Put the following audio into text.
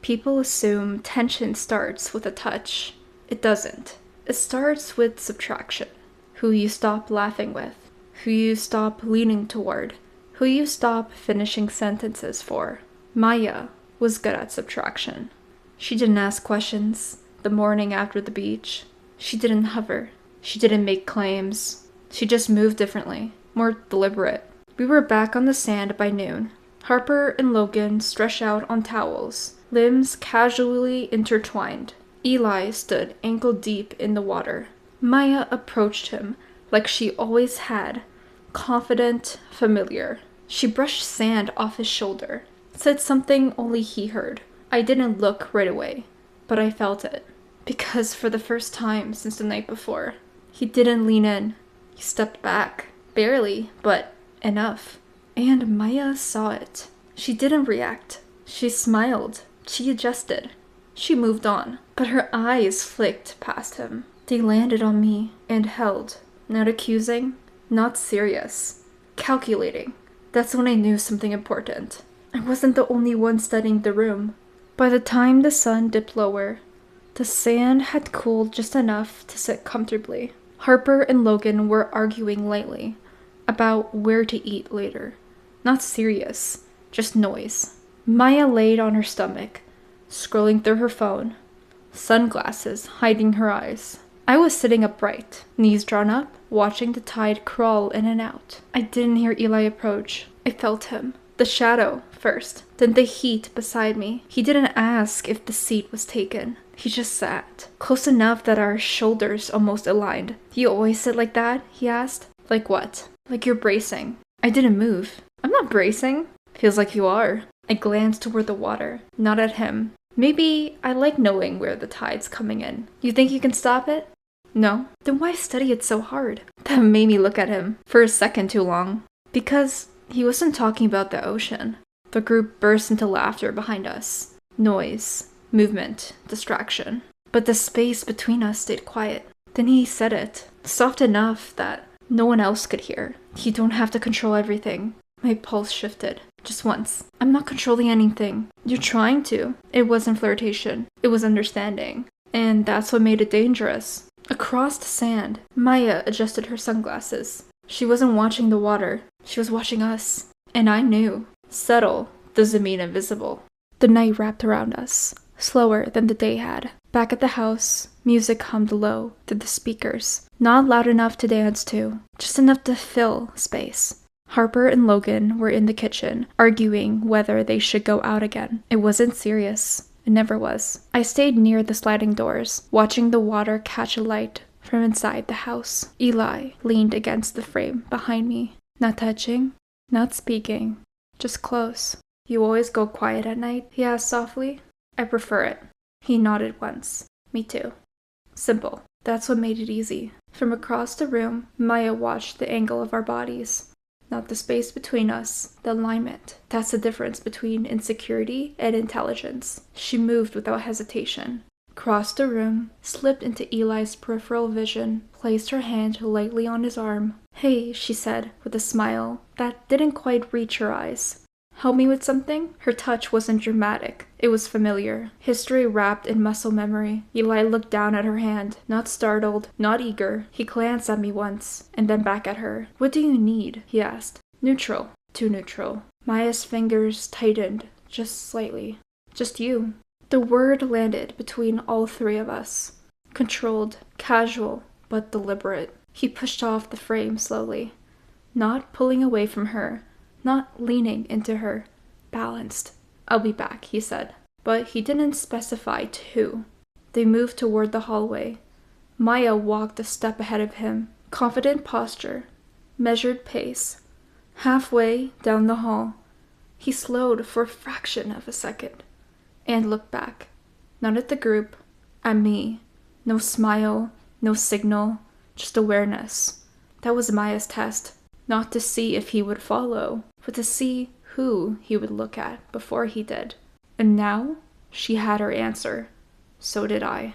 People assume tension starts with a touch. It doesn't. It starts with subtraction. Who you stop laughing with, who you stop leaning toward, who you stop finishing sentences for. Maya was good at subtraction. She didn't ask questions the morning after the beach. She didn't hover. She didn't make claims. She just moved differently, more deliberate. We were back on the sand by noon. Harper and Logan stretched out on towels, limbs casually intertwined. Eli stood ankle-deep in the water. Maya approached him like she always had, confident, familiar. She brushed sand off his shoulder, said something only he heard. I didn't look right away, but I felt it. Because for the first time since the night before, he didn't lean in. He stepped back. Barely, but enough. And Maya saw it. She didn't react. She smiled. She adjusted. She moved on. But her eyes flicked past him. They landed on me and held. Not accusing, not serious. Calculating. That's when I knew something important. I wasn't the only one studying the room. By the time the sun dipped lower, the sand had cooled just enough to sit comfortably. Harper and Logan were arguing lightly about where to eat later. Not serious, just noise. Maya laid on her stomach, scrolling through her phone, sunglasses hiding her eyes. I was sitting upright, knees drawn up, watching the tide crawl in and out. I didn't hear Eli approach. I felt him. The shadow first, then the heat beside me. He didn't ask if the seat was taken. He just sat, close enough that our shoulders almost aligned. "Do you always sit like that?" he asked. "Like what?" "Like you're bracing." I didn't move. "I'm not bracing." "Feels like you are." I glanced toward the water, not at him. Maybe I like knowing where the tide's coming in. "You think you can stop it?" "No." "Then why study it so hard?" That made me look at him for a second too long. Because he wasn't talking about the ocean. The group burst into laughter behind us. Noise, movement, distraction. But the space between us stayed quiet. Then he said it, soft enough that no one else could hear. "You don't have to control everything." My pulse shifted. Just once. "I'm not controlling anything." "You're trying to." It wasn't flirtation. It was understanding. And that's what made it dangerous. Across the sand, Maya adjusted her sunglasses. She wasn't watching the water. She was watching us. And I knew. Subtle doesn't mean invisible. The night wrapped around us, slower than the day had. Back at the house, music hummed low through the speakers. Not loud enough to dance to, just enough to fill space. Harper and Logan were in the kitchen, arguing whether they should go out again. It wasn't serious. It never was. I stayed near the sliding doors, watching the water catch a light from inside the house. Eli leaned against the frame behind me. Not touching, not speaking, just close. "You always go quiet at night?" he asked softly. "I prefer it." He nodded once. "Me too." Simple. That's what made it easy. From across the room, Maya watched the angle of our bodies. Not the space between us, the alignment. That's the difference between insecurity and intelligence. She moved without hesitation. Crossed the room, slipped into Eli's peripheral vision, placed her hand lightly on his arm. "Hey," she said, with a smile that didn't quite reach her eyes. "Help me with something?" Her touch wasn't dramatic. It was familiar. History wrapped in muscle memory. Eli looked down at her hand, not startled, not eager. He glanced at me once, and then back at her. "What do you need?" he asked. "Neutral." Too neutral. Maya's fingers tightened, just slightly. "Just you." The word landed between all three of us. Controlled, casual, but deliberate. He pushed off the frame slowly, not pulling away from her, not leaning into her. Balanced. "I'll be back," he said. But he didn't specify to who. They moved toward the hallway. Maya walked a step ahead of him. Confident posture. Measured pace. Halfway down the hall, he slowed for a fraction of a second and looked back. Not at the group, at me. No smile, no signal, just awareness. That was Maya's test. Not to see if he would follow, but to see who he would look at before he did. And now, she had her answer. So did I.